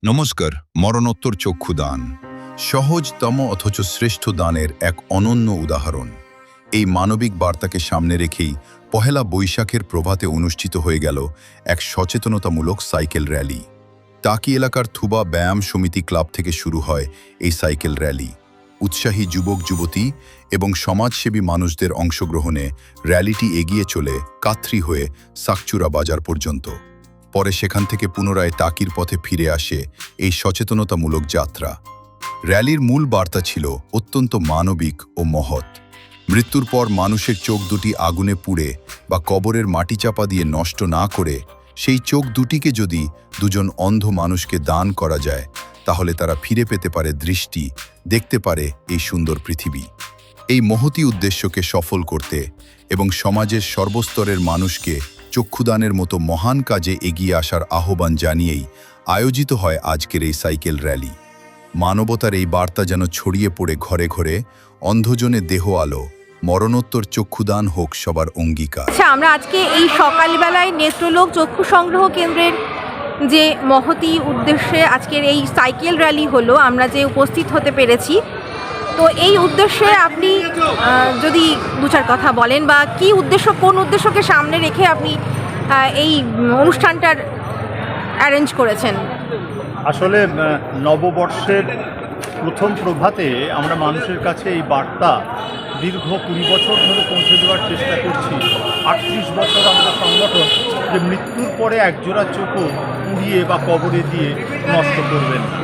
নমস্কার। মরণোত্তর চক্ষুদান সহজতম অথচ শ্রেষ্ঠ দানের এক অনন্য উদাহরণ। এই মানবিক বার্তাকে সামনে রেখেই পহেলা বৈশাখের প্রভাতে অনুষ্ঠিত হয়ে গেল এক সচেতনতামূলক সাইকেল র্যালি। টাকি এলাকার থুবা ব্যায়াম সমিতি ক্লাব থেকে শুরু হয় এই সাইকেল র্যালি। উৎসাহী যুবক যুবতী এবং সমাজসেবী মানুষদের অংশগ্রহণে র্যালিটি এগিয়ে চলে কাথরি হয়ে সাকচুরা বাজার পর্যন্ত। পরে সেখান থেকে পুনরায় টাকির পথে ফিরে আসে এই সচেতনতামূলক যাত্রা। র্যালির মূল বার্তা ছিল অত্যন্ত মানবিক ও মহৎ। মৃত্যুর পর মানুষের চোখ দুটি আগুনে পুড়ে বা কবরের মাটি চাপা দিয়ে নষ্ট না করে সেই চোখ দুটিকে যদি দুজন অন্ধ মানুষকে দান করা যায়, তাহলে তারা ফিরে পেতে পারে দৃষ্টি, দেখতে পারে এই সুন্দর পৃথিবী। এই মহতী উদ্দেশ্যকে সফল করতে এবং সমাজের সর্বস্তরের মানুষকে চক্ষুদানের মতো মহান কাজে এগিয়ে আসার আহ্বান জানিয়েই আয়োজিত হয় আজকের এই সাইকেল র্যালি। মানবতার এই বার্তা যেন ছড়িয়ে পড়ে ঘরে ঘরে, অন্ধজনে দেহ আলো, মরণোত্তর চক্ষুদান হোক সবার অঙ্গীকার। আচ্ছা, আমরা আজকে এই সকালবেলায় নেত্রলোক চক্ষু সংগ্রহ কেন্দ্রের যে মহতী উদ্দেশ্যে আজকের এই সাইকেল র্যালি হলো, আমরা যে উপস্থিত হতে পেরেছি, তো এই উদ্দেশ্যে আপনি যদি দু চার কথা বলেন, বা কি উদ্দেশ্য, কোন উদ্দেশ্যকে সামনে রেখে আপনি এই অনুষ্ঠানটার অ্যারেঞ্জ করেছেন? আসলে নববর্ষের প্রথম প্রভাতে আমরা মানুষের কাছে এই বার্তা দীর্ঘ 20 বছর ধরে পৌঁছে দেওয়ার চেষ্টা করছি। 38 বছর আমাদের সংগঠন, যে মৃত্যুর পরে একজোড়া চোখও পুড়িয়ে বা কবরে দিয়ে নষ্ট করবেন না,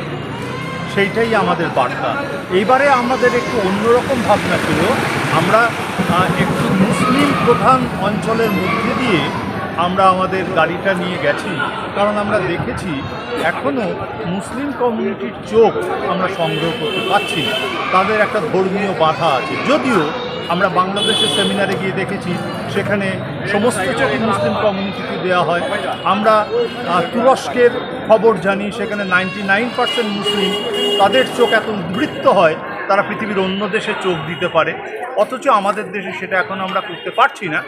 সেইটাই আমাদের বার্তা। এইবারে আমাদের একটু অন্যরকম ভাবনা ছিল। আমরা একটু মুসলিম প্রধান অঞ্চলের মধ্যে দিয়ে আমরা আমাদের গাড়িটা নিয়ে গেছি, কারণ আমরা দেখেছি এখনও মুসলিম কমিউনিটির চোখ আমরা সংগ্রহ করতে পারছি না। তাদের একটা ধর্মীয় বাধা আছে। যদিও আমরা বাংলাদেশের সেমিনারে গিয়ে দেখেছি সেখানে সমস্ত চোখই মুসলিম কমিউনিটিকে দেওয়া হয়। আমরা তুরস্কের খবর জানি, সেখানে 99% মুসলিম, তাদের চোখ এত উদ্বৃত্ত হয় তারা পৃথিবীর অন্য দেশে চোখ দিতে পারে। অথচ আমাদের দেশে সেটা এখন আমরা করতে পারছি না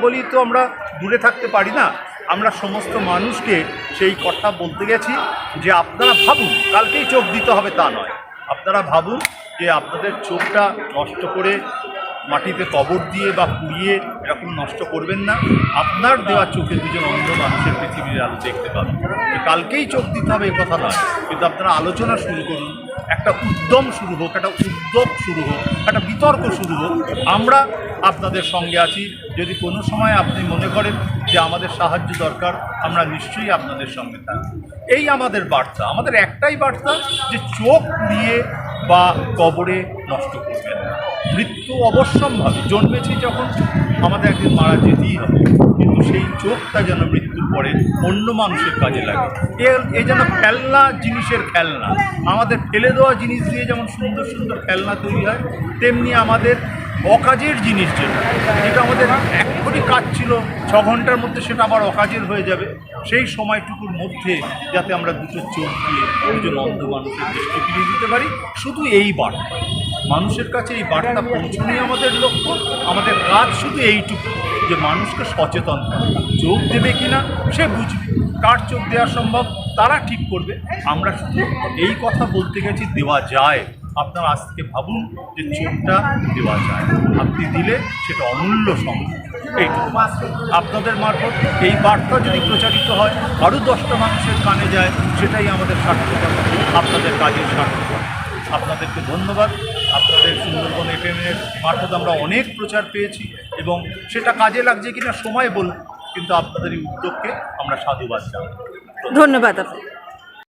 বলেই তো আমরা দূরে থাকতে পারি না। আমরা সমস্ত মানুষকে সেই কথা বলতে গেছি যে আপনারা ভাবুন, কালকেই চোখ দিতে হবে তা নয়। আপনারা ভাবুন যে আপনাদের চোখটা নষ্ট করে মাটিতে কবর দিয়ে বা পুড়িয়ে এরকম নষ্ট করবেন না। আপনার দেওয়া চোখে দুজন অন্ধ মানুষের পৃথিবীর আলো দেখতে পাবেন। কালকেই চোখ দিতে হবে এ কথা নয়, কিন্তু আপনারা আলোচনা শুরু করুন, একটা উদ্যম শুরু হোক, একটা উদ্যোগ শুরু হোক, একটা বিতর্ক শুরু হোক। আমরা আপনাদের সঙ্গে আছি। যদি কোনো সময় আপনি মনে করেন যে আমাদের সাহায্য দরকার, আমরা নিশ্চয়ই আপনাদের সঙ্গে থাকব। এই আমাদের বার্তা, আমাদের একটাই বার্তা, যে চোখ পুড়িয়ে বা কবরে নষ্ট করবেন না। মৃত্যু অবশ্যম্ভাবী, জন্মেছি যখন আমাদের একদিন মারা যেতেই হবে, কিন্তু সেই চোখটা যেন মৃত্যুর পরে অন্য মানুষের কাজে লাগে। এ যেন খেলনা জিনিসের খেলনা। আমাদের ফেলে দেওয়া জিনিস দিয়ে যেমন সুন্দর সুন্দর খেলনা তৈরি হয়, তেমনি আমাদের অকাজের জিনিস যেটা আমাদের এক কোটি কাজ ছিল 6 ঘন্টার মধ্যে, সেটা আবার অকাজের হয়ে যাবে। সেই সময়টুকুর মধ্যে যাতে আমরা দুটো চোখ দিয়ে দুজন অন্ধ মানুষের দৃষ্টি ফিরিয়ে দিতে পারি, শুধু এই বার্তা মানুষের কাছে, এই বার্তা পৌঁছানোই আমাদের লক্ষ্য। আমাদের কাজ শুধু এইটুকু, যে মানুষকে সচেতন করা। চোখ দেবে কিনা সে বুঝবে, কার চোখ দেওয়া সম্ভব তারা ঠিক করবে। আমরা শুধু এই কথা বলতে গেছি, দেওয়া যায়। আপনারা আজ থেকে ভাবুন যে চোখটা দেওয়া যায়, আপনি দিলে সেটা অমূল্য সম্পদ। এইটুকু আপনাদের মারফত এই বার্তা যদি প্রচারিত হয়, আরও 10টা মানুষের কানে যায়, সেটাই আমাদের সার্থকতা, আপনাদের কাজের সার্থকতা। আপনাদেরকে ধন্যবাদ। আপনাদের সুন্দরবন FM-এর মারফত আমরা অনেক প্রচার পেয়েছি, এবং সেটা কাজে লাগছে কিনা সময় বলুন, কিন্তু আপনাদের এই উদ্যোগকে আমরা সাধুবাদ জানাই। ধন্যবাদ আপনাকে।